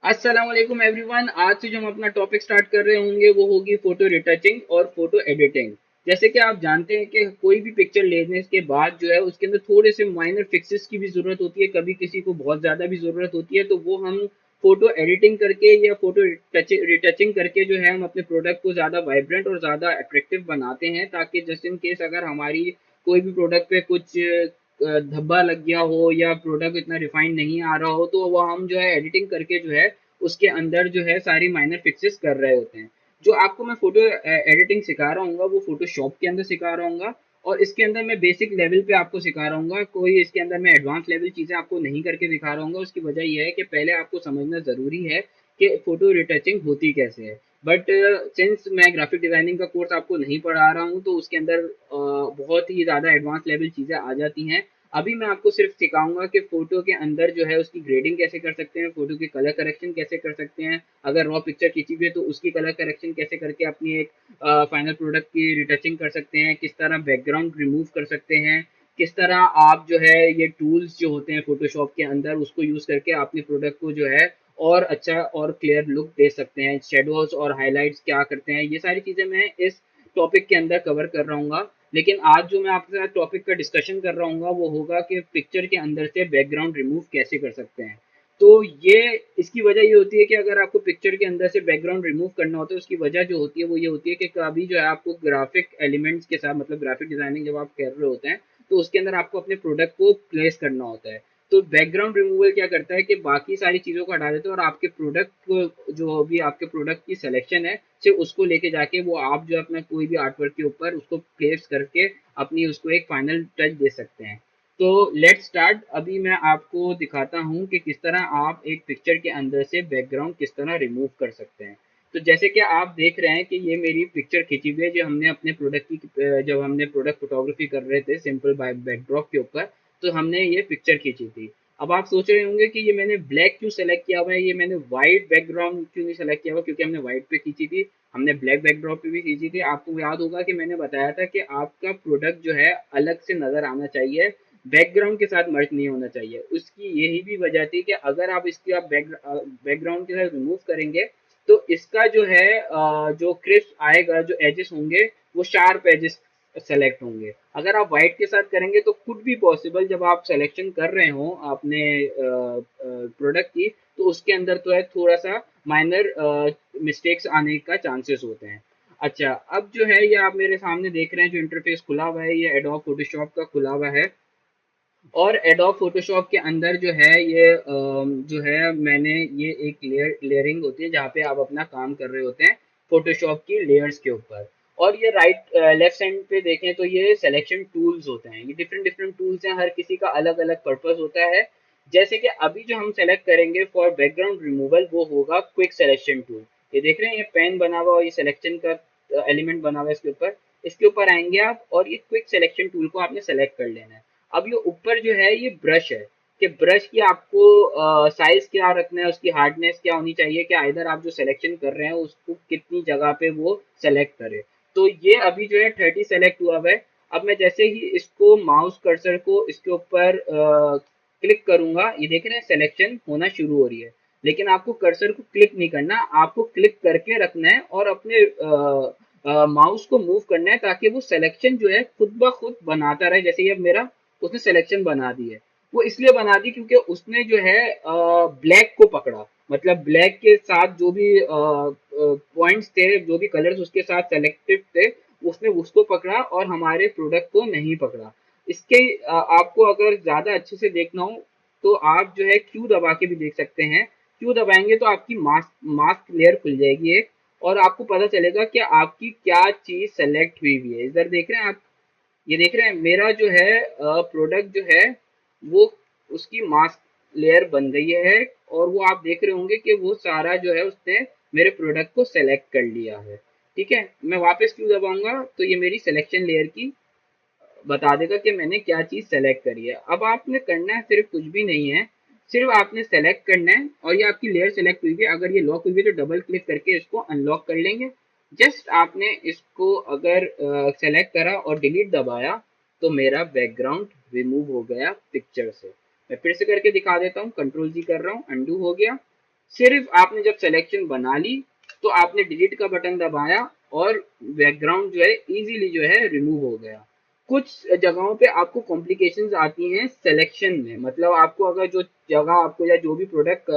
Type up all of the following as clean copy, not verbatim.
अस्सलाम वालेकुम एवरीवन। आज से जो हम अपना टॉपिक स्टार्ट कर रहे होंगे वो होगी फोटो रिटचिंग और फोटो एडिटिंग। जैसे कि आप जानते हैं कि कोई भी पिक्चर लेने के बाद जो है उसके अंदर थोड़े से माइनर फिक्सेस की भी ज़रूरत होती है, कभी किसी को बहुत ज़्यादा भी ज़रूरत होती है, तो वो हम फोटो एडिटिंग करके या फोटो रिटचिंग करके जो है हम अपने प्रोडक्ट को ज़्यादा वाइब्रेंट और ज़्यादा अट्रैक्टिव बनाते हैं, ताकि जस्ट इन केस अगर हमारी कोई भी प्रोडक्ट पे कुछ धब्बा लग गया हो या प्रोडक्ट इतना रिफाइंड नहीं आ रहा हो, तो वो हम जो है एडिटिंग करके जो है उसके अंदर जो है सारी माइनर फिक्सेस कर रहे होते हैं। जो आपको मैं फोटो एडिटिंग सिखा रहा हूँ वो फोटोशॉप के अंदर सिखा रहा हूँ, और इसके अंदर मैं बेसिक लेवल पे आपको सिखा रहा हूँ। कोई इसके अंदर मैं एडवांस लेवल चीज़ें आपको नहीं करके दिखा रहा हूँ। उसकी वजह यह है कि पहले आपको समझना ज़रूरी है कि फोटो रिटचिंग होती कैसे है। बट सिंस मैं ग्राफिक डिजाइनिंग का कोर्स आपको नहीं पढ़ा रहा हूँ, तो उसके अंदर बहुत ही ज़्यादा एडवांस लेवल चीज़ें आ जाती हैं। अभी मैं आपको सिर्फ सिखाऊंगा कि फोटो के अंदर जो है उसकी ग्रेडिंग कैसे कर सकते हैं, फोटो की कलर करेक्शन कैसे कर सकते हैं, अगर रॉ पिक्चर खींची हुई है तो उसकी कलर करेक्शन कैसे करके अपनी एक फाइनल प्रोडक्ट की रिटचिंग कर सकते हैं, किस तरह बैकग्राउंड रिमूव कर सकते हैं, किस तरह आप जो है ये टूल्स जो होते हैं फोटोशॉप के अंदर उसको यूज करके अपने प्रोडक्ट को जो है और अच्छा और क्लियर लुक दे सकते हैं, शेडोज और हाईलाइट्स क्या करते हैं, ये सारी चीजें मैं इस टॉपिक के अंदर कवर कर रहा हूँ। लेकिन आज जो मैं आपके साथ टॉपिक का डिस्कशन कर रहा हूँ वो होगा कि पिक्चर के अंदर से बैकग्राउंड रिमूव कैसे कर सकते हैं। तो ये इसकी वजह ये होती है कि अगर आपको पिक्चर के अंदर से बैकग्राउंड रिमूव करना होता है, उसकी वजह जो होती है वो ये होती है कि कभी जो है आपको ग्राफिक एलिमेंट्स के साथ, मतलब ग्राफिक डिजाइनिंग जब आप कर रहे होते हैं तो उसके अंदर आपको अपने प्रोडक्ट को प्लेस करना होता है। तो बैकग्राउंड रिमूवल क्या करता है कि बाकी सारी चीज़ों को हटा देता है और आपके प्रोडक्ट को, जो भी आपके प्रोडक्ट की सिलेक्शन है, सिर्फ उसको लेके जाके वो आप जो अपना कोई भी आर्ट वर्क के ऊपर उसको प्लेस करके अपनी उसको एक फाइनल टच दे सकते हैं। तो लेट्स स्टार्ट। अभी मैं आपको दिखाता हूँ कि किस तरह आप एक पिक्चर के अंदर से बैकग्राउंड किस तरह रिमूव कर सकते हैं। तो जैसे कि आप देख रहे हैं कि ये मेरी पिक्चर खींची हुई है जो हमने अपने प्रोडक्ट की, जब हमने प्रोडक्ट फोटोग्राफी कर रहे थे सिंपल बैकड्रॉप के ऊपर, तो हमने ये पिक्चर खींची थी। अब आप सोच रहे होंगे कि ये मैंने ब्लैक क्यों सेलेक्ट किया हुआ है, ये मैंने व्हाइट बैकग्राउंड क्यों नहीं सेलेक्ट किया हुआ, क्योंकि हमने व्हाइट पे खींची थी, हमने ब्लैक बैकड्रॉप पे भी खींची थी। आपको याद होगा कि मैंने बताया था कि आपका प्रोडक्ट जो है अलग से नजर आना चाहिए, बैकग्राउंड के साथ मर्ज नहीं होना चाहिए। उसकी यही भी वजह थी कि अगर आप इसकी आप बैकग्राउंड के साथ रिमूव करेंगे तो इसका जो है जो क्रिस्प आएगा, जो एजेस होंगे वो शार्प एजेस सेलेक्ट होंगे। अगर आप व्हाइट के साथ करेंगे तो कुड भी पॉसिबल, जब आप सिलेक्शन कर रहे हो अपने प्रोडक्ट की, तो उसके अंदर तो है थोड़ा सा माइनर मिस्टेक्स आने का चांसेस होते हैं। अच्छा, अब जो है ये आप मेरे सामने देख रहे हैं जो इंटरफेस खुला हुआ है, ये एडोब फोटोशॉप का खुला हुआ है। और एडोब फोटोशॉप के अंदर जो है ये जो है मैंने ये एक लेयरिंग होती है जहाँ पे आप अपना काम कर रहे होते हैं फोटोशॉप की लेयर्स के ऊपर। और ये राइट लेफ्ट साइड पे देखें तो ये सिलेक्शन टूल्स होते हैं, ये डिफरेंट डिफरेंट टूल्स हैं, हर किसी का अलग अलग पर्पस होता है। जैसे कि अभी जो हम सेलेक्ट करेंगे फॉर बैकग्राउंड रिमूवल वो होगा क्विक सिलेक्शन टूल। ये देख रहे हैं ये पेन बना हुआ और ये सिलेक्शन का एलिमेंट बना हुआ है इसके ऊपर। इसके ऊपर आएंगे आप और ये क्विक सिलेक्शन टूल को आपने सेलेक्ट कर लेना है। अब ये ऊपर जो है ये ब्रश है, कि ब्रश की आपको साइज क्या रखना है, उसकी हार्डनेस क्या होनी चाहिए, कि इधर आप जो सिलेक्शन कर रहे हैं उसको कितनी जगह पे वो सेलेक्ट करे। तो ये अभी जो है 30 सेलेक्ट हुआ हुआ है। अब मैं जैसे ही इसको माउस कर्सर को इसके ऊपर क्लिक करूंगा, ये देख रहे हैं सिलेक्शन होना शुरू हो रही है। लेकिन आपको कर्सर को क्लिक नहीं करना, आपको क्लिक करके रखना है और अपने माउस को मूव करना है, ताकि वो सिलेक्शन जो है खुद ब खुद बनाता रहे। जैसे ये मेरा उसने सिलेक्शन बना दी है, वो इसलिए बना दी क्योंकि उसने जो है ब्लैक को पकड़ा, मतलब ब्लैक के साथ जो भी पॉइंट्स थे, जो भी कलर्स उसके साथ सेलेक्टेड थे, उसने उसको पकड़ा और हमारे प्रोडक्ट को नहीं पकड़ा। इसके आपको अगर ज़्यादा अच्छे से देखना हो तो आप जो है क्यू दबा के भी देख सकते हैं। क्यू दबाएंगे तो आपकी मास्क मास्क लेयर खुल जाएगी एक, और आपको पता चलेगा कि आपकी क्या चीज़ सेलेक्ट हुई हुई है। इधर देख रहे हैं आप, ये देख रहे हैं मेरा जो है प्रोडक्ट जो है वो उसकी मास्क लेयर बन गई है, और वो आप देख रहे होंगे कि वो सारा जो है उसने मेरे प्रोडक्ट को सेलेक्ट कर लिया है। ठीक है, मैं वापस क्यों दबाऊंगा तो ये मेरी सिलेक्शन लेयर की बता देगा कि मैंने क्या चीज़ सेलेक्ट करी है। अब आपने करना है सिर्फ कुछ भी नहीं है, सिर्फ आपने सेलेक्ट करना है और ये आपकी लेयर सेलेक्ट हुई है। अगर ये लॉक हुई है तो डबल क्लिक करके इसको अनलॉक कर लेंगे। जस्ट आपने इसको अगर सेलेक्ट करा और डिलीट दबाया तो मेरा बैकग्राउंड रिमूव हो गया पिक्चर से। मैं फिर से करके दिखा देता हूँ, कंट्रोल जी कर रहा हूँ, अंडू हो गया, सिर्फ आपने जब सिलेक्शन बना ली तो आपने डिलीट का बटन दबाया और बैकग्राउंड जो है इजीली जो है रिमूव हो गया। कुछ जगहों पे आपको कॉम्प्लिकेशंस आती हैं सिलेक्शन में, मतलब आपको अगर जो जगह आपको या जो भी प्रोडक्ट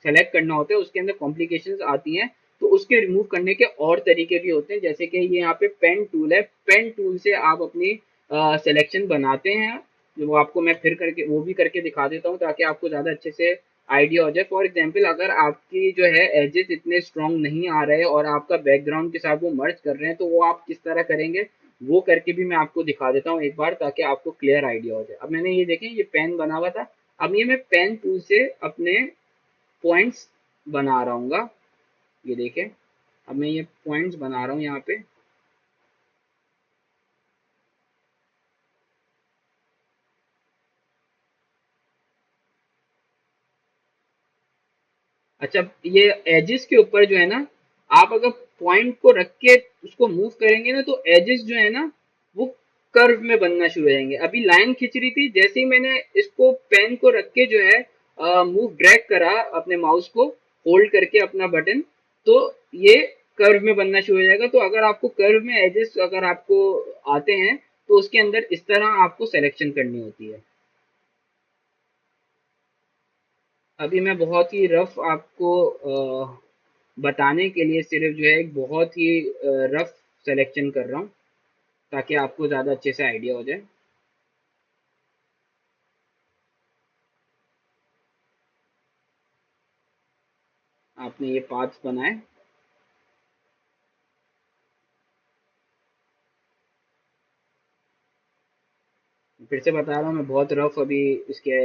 सेलेक्ट करना होता है उसके अंदर कॉम्प्लिकेशंस आती हैं, तो उसके रिमूव करने के और तरीके भी होते हैं। जैसे कि ये यहाँ पे पेन टूल है, पेन टूल से आप अपनी सिलेक्शन बनाते हैं। वो आपको मैं फिर करके वो भी करके दिखा देता हूँ ताकि आपको ज़्यादा अच्छे से आइडिया हो जाए। फॉर एग्जाम्पल अगर आपकी जो है एजेस इतने स्ट्रॉन्ग नहीं आ रहे और आपका बैकग्राउंड के साथ वो मर्ज कर रहे हैं, तो वो आप किस तरह करेंगे वो करके भी मैं आपको दिखा देता हूँ एक बार, ताकि आपको क्लियर आइडिया हो जाए। अब मैंने ये देखें ये पेन बना हुआ था, अब ये मैं पेन टूल से अपने पॉइंट्स बना रहा हूँ। ये देखें, अब मैं ये पॉइंट्स बना रहा हूँ यहाँ पे। अच्छा, ये एजेस के ऊपर जो है ना, आप अगर पॉइंट को रख के उसको मूव करेंगे ना, तो एजेस जो है ना वो कर्व में बनना शुरू हो जाएंगे। अभी लाइन खिंच रही थी, जैसे ही मैंने इसको पेन को रख के जो है मूव ड्रैग करा अपने माउस को होल्ड करके अपना बटन, तो ये कर्व में बनना शुरू हो जाएगा। तो अगर आपको कर्व में एजेस अगर आपको आते हैं तो उसके अंदर इस तरह आपको सिलेक्शन करनी होती है। अभी मैं बहुत ही रफ आपको बताने के लिए सिर्फ जो है एक बहुत ही रफ सिलेक्शन कर रहा हूँ ताकि आपको ज़्यादा अच्छे से आइडिया हो जाए। आपने ये पाथ्स बनाए, फिर से बता रहा हूँ मैं बहुत रफ अभी इसके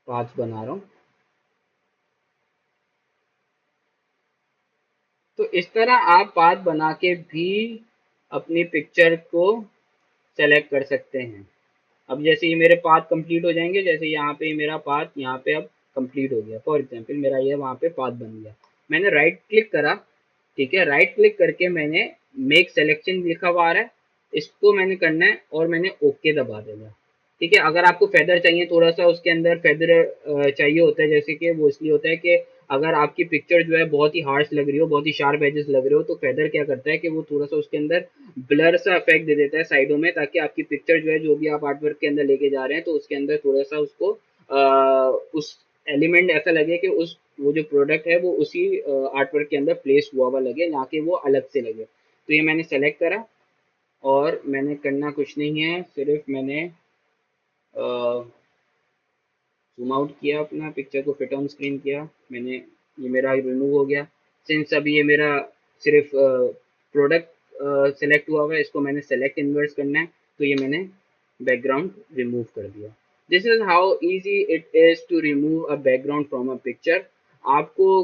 पाथ्स बना रहा हूँ। तो इस तरह आप पाथ बना के भी अपनी पिक्चर को सेलेक्ट कर सकते हैं। अब जैसे ये मेरे पाथ कंप्लीट हो जाएंगे, जैसे यहाँ पे मेरा पाथ यहाँ पे अब कंप्लीट हो गया, फॉर एग्जांपल मेरा ये वहाँ पे पाथ बन गया। मैंने राइट क्लिक करा, ठीक है, राइट क्लिक करके मैंने मेक सिलेक्शन लिखा हुआ आ रहा है, इसको मैंने करना है और मैंने ओके दबा देना। ठीक है, अगर आपको फेदर चाहिए, थोड़ा सा उसके अंदर फेदर चाहिए होता है, जैसे कि वो इसलिए होता है कि अगर आपकी पिक्चर जो है बहुत ही हार्श लग रही हो, बहुत ही शार्प एजेस लग रहे हो, तो फेदर क्या करता है कि वो थोड़ा सा उसके अंदर ब्लर सा इफेक्ट दे देता है साइडों में, ताकि आपकी पिक्चर जो है जो भी आप आर्टवर्क के अंदर लेके जा रहे हैं तो उसके अंदर थोड़ा सा उसको उस एलिमेंट ऐसा लगे कि उस वो जो प्रोडक्ट है वो उसी आर्टवर्क के अंदर प्लेस हुआ हुआ लगे, ना कि वो अलग से लगे। तो ये मैंने सेलेक्ट करा और मैंने करना कुछ नहीं है, सिर्फ मैंने जूम आउट किया, अपना पिक्चर को फिट ऑन स्क्रीन किया मैंने, ये मेरा रिमूव हो गया। सिंस अभी ये मेरा सिर्फ प्रोडक्ट सेलेक्ट हुआ हुआ है, इसको मैंने सेलेक्ट इन्वर्स करना है, तो ये मैंने बैकग्राउंड रिमूव कर दिया। This is how easy it is to remove a background from a picture. आपको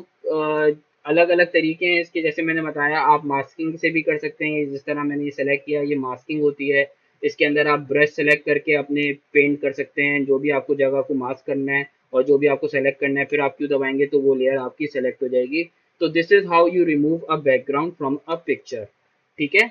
अलग अलग तरीके हैं इसके, जैसे मैंने बताया आप मास्किंग से भी कर सकते हैं, जिस तरह मैंने ये सेलेक्ट किया ये मास्किंग होती है। इसके अंदर आप ब्रश सेलेक्ट करके अपने पेंट कर सकते हैं जो भी आपको जगह को मास्क करना है, और जो भी आपको सेलेक्ट करना है फिर आप क्यों दबाएंगे तो वो लेयर आपकी सेलेक्ट हो जाएगी। तो this is how you remove a background from a picture. ठीक है,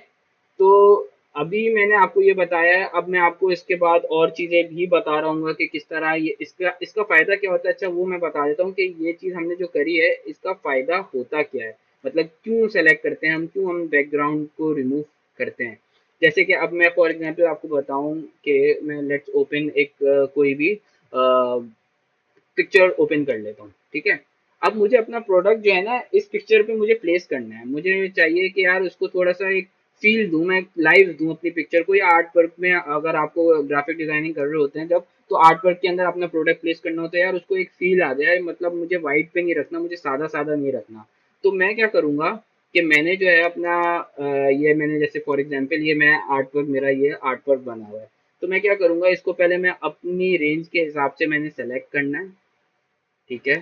तो अभी मैंने आपको ये बताया है, अब मैं आपको इसके बाद और चीज़ें भी बता रहा हूँ कि किस तरह ये इसका इसका फ़ायदा क्या होता है। अच्छा, वो मैं बता देता हूँ कि ये चीज़ हमने जो करी है इसका फ़ायदा होता क्या है, मतलब क्यों सेलेक्ट करते हैं हम, क्यों हम बैकग्राउंड को रिमूव करते हैं। जैसे कि अब मैं फॉर एग्जांपल आपको बताऊं कि मैं लेट्स ओपन एक कोई भी पिक्चर ओपन कर लेता हूँ। ठीक है, अब मुझे अपना प्रोडक्ट जो है ना इस पिक्चर पे मुझे प्लेस करना है, मुझे चाहिए कि यार उसको थोड़ा सा एक फील दूं, मैं लाइव दूं अपनी पिक्चर को, या आर्ट वर्क में अगर आपको ग्राफिक डिजाइनिंग कर रहे होते हैं जब, तो आर्ट वर्क के अंदर अपना प्रोडक्ट प्लेस करना होता है यार, उसको एक फील आ जाए, मतलब मुझे वाइट पे नहीं रखना, मुझे सादा सादा नहीं रखना। तो मैं क्या करूंगा कि मैंने जो है अपना ये मैंने जैसे फॉर एग्जांपल ये मैं आर्ट वर्क, मेरा ये आर्ट वर्क बना हुआ है, तो मैं क्या करूंगा इसको पहले मैं अपनी रेंज के हिसाब से मैंने सेलेक्ट करना है। ठीक है,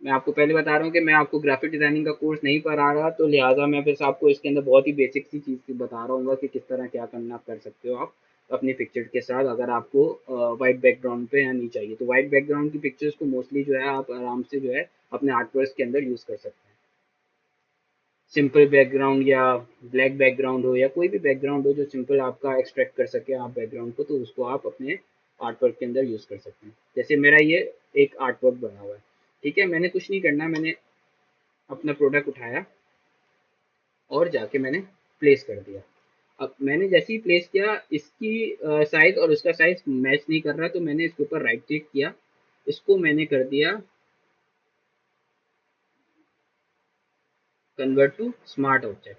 मैं आपको पहले बता रहा हूँ कि मैं आपको ग्राफिक डिजाइनिंग का कोर्स नहीं पढ़ा रहा, तो लिहाजा मैं फिर आपको इसके अंदर बहुत ही बेसिक सी चीज़ बता रहा हूँ कि किस तरह क्या करना कर सकते हो आप अपनी पिक्चर के साथ, अगर आपको वाइट बैकग्राउंड पे या नहीं चाहिए, तो वाइट बैकग्राउंड की पिक्चर्स को मोस्टली जो है आप आराम से जो है अपने आर्टवर्क्स के अंदर यूज़ कर सकते हैं। सिंपल बैकग्राउंड या ब्लैक बैकग्राउंड हो या कोई भी बैकग्राउंड हो जो सिंपल आपका एक्सट्रैक्ट कर सके आप बैकग्राउंड को, तो उसको आप अपने आर्ट वर्क के अंदर यूज़ कर सकते हैं। जैसे मेरा ये एक आर्ट वर्क बना हुआ है, ठीक है, मैंने कुछ नहीं करना, मैंने अपना प्रोडक्ट उठाया और जाके मैंने प्लेस कर दिया। अब मैंने जैसे ही प्लेस किया, इसकी साइज़ और उसका साइज़ मैच नहीं कर रहा, तो मैंने इसके ऊपर राइट क्लिक किया, इसको मैंने कर दिया convert to smart object.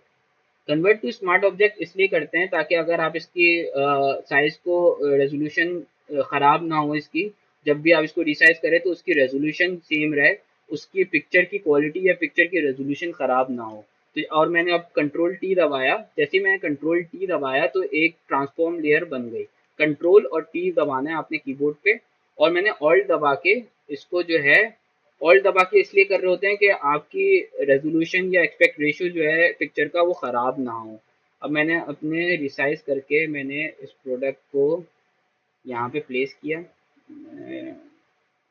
Convert to smart object इसलिए करते हैं ताकि अगर आप इसकी साइज़ को रेजोल्यूशन ख़राब ना हो इसकी, जब भी आप इसको रिसाइज करें तो उसकी रेजोल्यूशन सेम रहे, उसकी पिक्चर की क्वालिटी या पिक्चर की रेजोल्यूशन ख़राब ना हो। तो और मैंने अब कंट्रोल टी दबाया, जैसे ही मैंने कंट्रोल टी दबाया तो एक ट्रांसफॉर्म लेयर बन गई। कंट्रोल और टी दबाना है आपने कीबोर्ड पे, और मैंने ऑल्ट दबा के इसको जो है, ऑल्ट दबा के इसलिए कर रहे होते हैं कि आपकी रेजोल्यूशन या एक्सपेक्ट रेशियो जो है पिक्चर का वो ख़राब ना हो। अब मैंने अपने रिसाइज करके मैंने इस प्रोडक्ट को यहाँ पे प्लेस किया,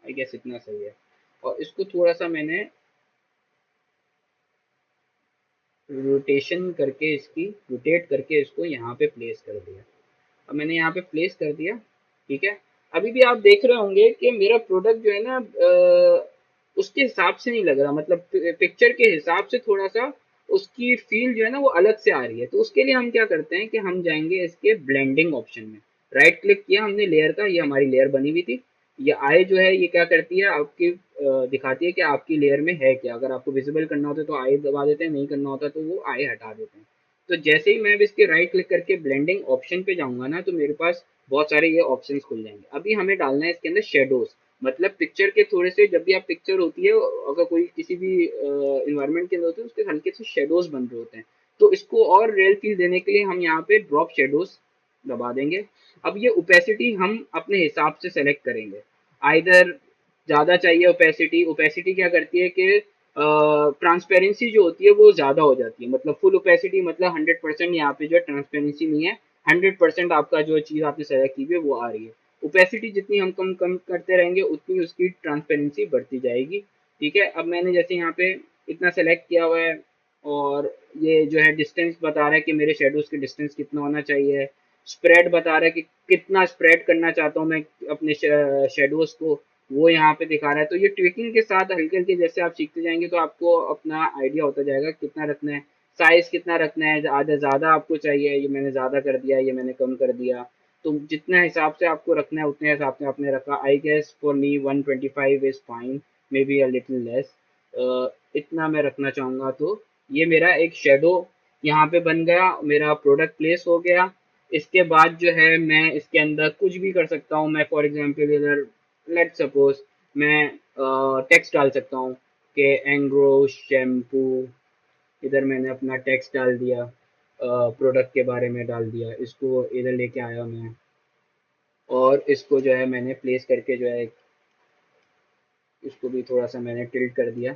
आई गेस इतना सही है, और इसको थोड़ा सा मैंने रोटेशन करके इसकी रोटेट करके इसको यहाँ पे प्लेस कर दिया। अब मैंने यहाँ पे प्लेस कर दिया, ठीक है। अभी भी आप देख रहे होंगे कि मेरा प्रोडक्ट जो है ना उसके हिसाब से नहीं लग रहा, मतलब पिक्चर के हिसाब से थोड़ा सा उसकी फील जो है ना वो अलग से आ रही है। तो उसके लिए हम क्या करते हैं कि हम जाएंगे इसके ब्लेंडिंग ऑप्शन में, राइट क्लिक किया हमने लेयर का, ये हमारी लेयर बनी हुई थी। ये आई जो है ये क्या करती है आपकी दिखाती है कि आपकी लेयर में है क्या। अगर आपको विजिबल करना होता है तो आई दबा देते हैं, नहीं करना होता तो वो आई हटा देते हैं। तो जैसे ही मैं अब इसके राइट क्लिक करके ब्लेंडिंग ऑप्शन पे जाऊंगा ना, तो मेरे पास बहुत सारे ये ऑप्शंस खुल जाएंगे। अभी हमें डालना है इसके अंदर शेडोज, मतलब पिक्चर के थोड़े से, जब भी आप पिक्चर होती है अगर कोई किसी भी इन्वायरमेंट के अंदर होते हैं उसके हल्के से शेडोज बन रहे होते हैं, तो इसको और रियल फील देने के लिए हम यहाँ पे ड्रॉप शेडोज दबा देंगे। अब ये ओपेसिटी हम अपने हिसाब से सेलेक्ट करेंगे, आइदर ज़्यादा चाहिए ओपेसिटी, ओपेसिटी क्या करती है कि ट्रांसपेरेंसी जो होती है वो ज़्यादा हो जाती है, मतलब फुल ओपेसिटी मतलब 100% यहाँ पे जो है ट्रांसपेरेंसी नहीं है, 100% आपका जो चीज़ आपने सेलेक्ट की हुई है वो आ रही है। ओपेसिटी जितनी हम कम कम करते रहेंगे उतनी उसकी ट्रांसपेरेंसी बढ़ती जाएगी, ठीक है। अब मैंने जैसे यहाँ पे इतना सेलेक्ट किया हुआ है, और ये जो है डिस्टेंस बता रहा है कि मेरे शेडोज़ की डिस्टेंस कितना होना चाहिए, स्प्रेड बता रहा है कि कितना स्प्रेड करना चाहता हूँ मैं अपने शेडोज़ को, वो यहाँ पे दिखा रहा है। तो ये ट्विकिंग के साथ हल्के हल्के जैसे आप सीखते जाएंगे तो आपको अपना आइडिया होता जाएगा कितना रखना है, साइज कितना रखना है, ज़्यादा ज़्यादा आपको चाहिए, ये मैंने ज़्यादा कर दिया, ये मैंने कम कर दिया। तो जितना हिसाब से आपको रखना है उतने हिसाब से आपने रखा। I guess for me 125 is fine, maybe a little less, इतना मैं रखना चाहूँगा। तो ये मेरा एक शेडो यहाँ पे बन गया, मेरा प्रोडक्ट प्लेस हो गया। इसके बाद जो है मैं इसके अंदर कुछ भी कर सकता हूँ। मैं फॉर एग्जांपल इधर लेट सपोज मैं टेक्स्ट डाल सकता हूँ कि एंग्रो शैम्पू, इधर मैंने अपना टेक्स्ट डाल दिया, प्रोडक्ट के बारे में डाल दिया, इसको इधर लेके आया मैं, और इसको जो है मैंने प्लेस करके जो है इसको भी थोड़ा सा मैंने टिल्ट कर दिया।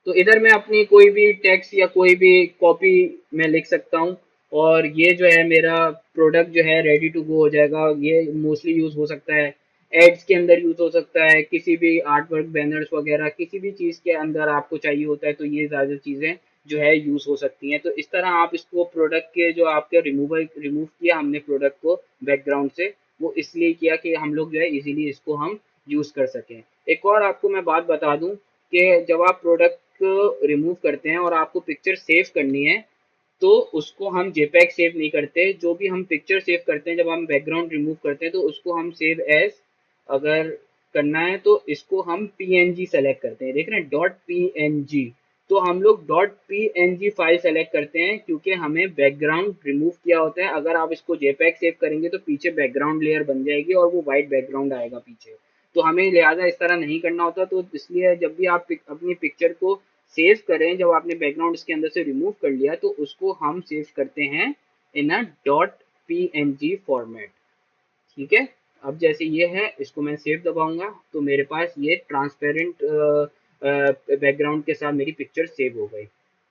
तो इधर मैं अपनी कोई भी टेक्स्ट या कोई भी कॉपी मैं लिख सकता हूँ, और ये जो है मेरा प्रोडक्ट जो है रेडी टू गो हो जाएगा। ये मोस्टली यूज़ हो सकता है एड्स के अंदर, यूज़ हो सकता है किसी भी आर्ट वर्क बैनर्स वगैरह, किसी भी चीज़ के अंदर आपको चाहिए होता है, तो ये ज़्यादा चीज़ें जो है यूज़ हो सकती हैं। तो इस तरह आप इसको प्रोडक्ट के जो आपके रिमूव किया हमने प्रोडक्ट को बैकग्राउंड से, वो इसलिए किया कि हम लोग जो है इजीली इसको हम यूज़ कर सकें। एक और आपको मैं बात बता दूं कि जब आप प्रोडक्ट रिमूव करते हैं और आपको पिक्चर सेव करनी है, तो उसको हम जेपैग सेव नहीं करते। जो भी हम पिक्चर सेव करते हैं जब हम बैकग्राउंड रिमूव करते हैं तो उसको हम सेव एज अगर करना है तो इसको हम पीएनजी सेलेक्ट करते हैं, देख रहे हैं डॉट पीएनजी। तो हम लोग डॉट पीएनजी फाइल सेलेक्ट करते हैं क्योंकि हमें बैकग्राउंड रिमूव किया होता है। अगर आप इसको जेपैग सेव करेंगे तो पीछे बैकग्राउंड लेयर बन जाएगी और वो वाइट बैकग्राउंड आएगा पीछे, तो हमें लिहाजा इस तरह नहीं करना होता। तो इसलिए जब भी आप अपनी पिक्चर को सेव करें, जब आपने बैकग्राउंड इसके अंदर से रिमूव कर लिया तो उसको हम सेव करते हैं इन अ डॉट पीएनजी फॉर्मेट, ठीक है। अब जैसे ये है, इसको मैं सेव दबाऊंगा तो मेरे पास ये ट्रांसपेरेंट बैकग्राउंड के साथ मेरी पिक्चर सेव हो गई।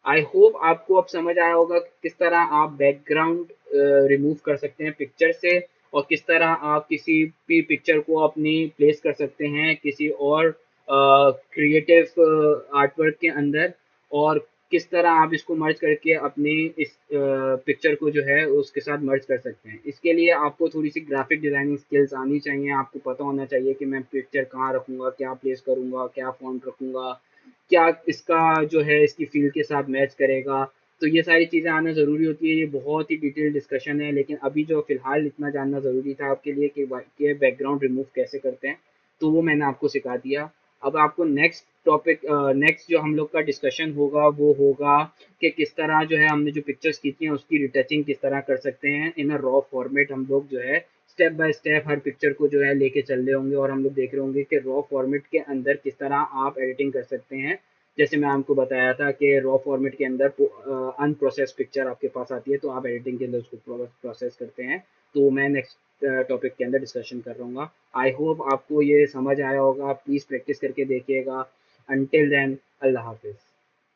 आई होप आपको अब समझ आया होगा कि किस तरह आप बैकग्राउंड रिमूव कर सकते हैं पिक्चर से, और किस तरह आप किसी भी पिक्चर को अपनी प्लेस कर सकते हैं किसी और क्रिएटिव आर्टवर्क के अंदर, और किस तरह आप इसको मर्ज करके अपनी इस पिक्चर को जो है उसके साथ मर्ज कर सकते हैं। इसके लिए आपको थोड़ी सी ग्राफिक डिज़ाइनिंग स्किल्स आनी चाहिए, आपको पता होना चाहिए कि मैं पिक्चर कहाँ रखूँगा, क्या प्लेस करूँगा, क्या फ़ॉन्ट रखूँगा, क्या इसका जो है इसकी फ़ील के साथ मैच करेगा। तो ये सारी चीज़ें आना ज़रूरी होती है। ये बहुत ही डिटेल डिस्कशन है, लेकिन अभी जो फ़िलहाल इतना जानना ज़रूरी था आपके लिए कि बैकग्राउंड रिमूव कैसे करते हैं, तो वो मैंने आपको सिखा दिया। अब आपको नेक्स्ट टॉपिक नेक्स्ट जो हम लोग का डिस्कशन होगा वो होगा कि किस तरह जो है हमने जो पिक्चर्स खींची हैं उसकी रिटचिंग किस तरह कर सकते हैं इन अ रॉ फॉर्मेट। हम लोग जो है step by step her picture को जो है लेके चल रहे होंगे और हम लोग देख रहे होंगे कि रॉ फॉर्मेट के अंदर किस तरह आप एडिटिंग कर सकते हैं। जैसे मैं आपको बताया था कि रॉ फॉर्मेट के अंदर अनप्रोसेस पिक्चर आपके पास आती है तो आप एडिटिंग के अंदर उसको प्रोसेस करते हैं। तो मैं नेक्स्ट टॉपिक के अंदर डिस्कशन कर रहा हूँ। आई होप आपको ये समझ आया होगा। प्लीज़ प्रैक्टिस करके देखिएगा। अंटिल देन, अल्लाह हाफिज़।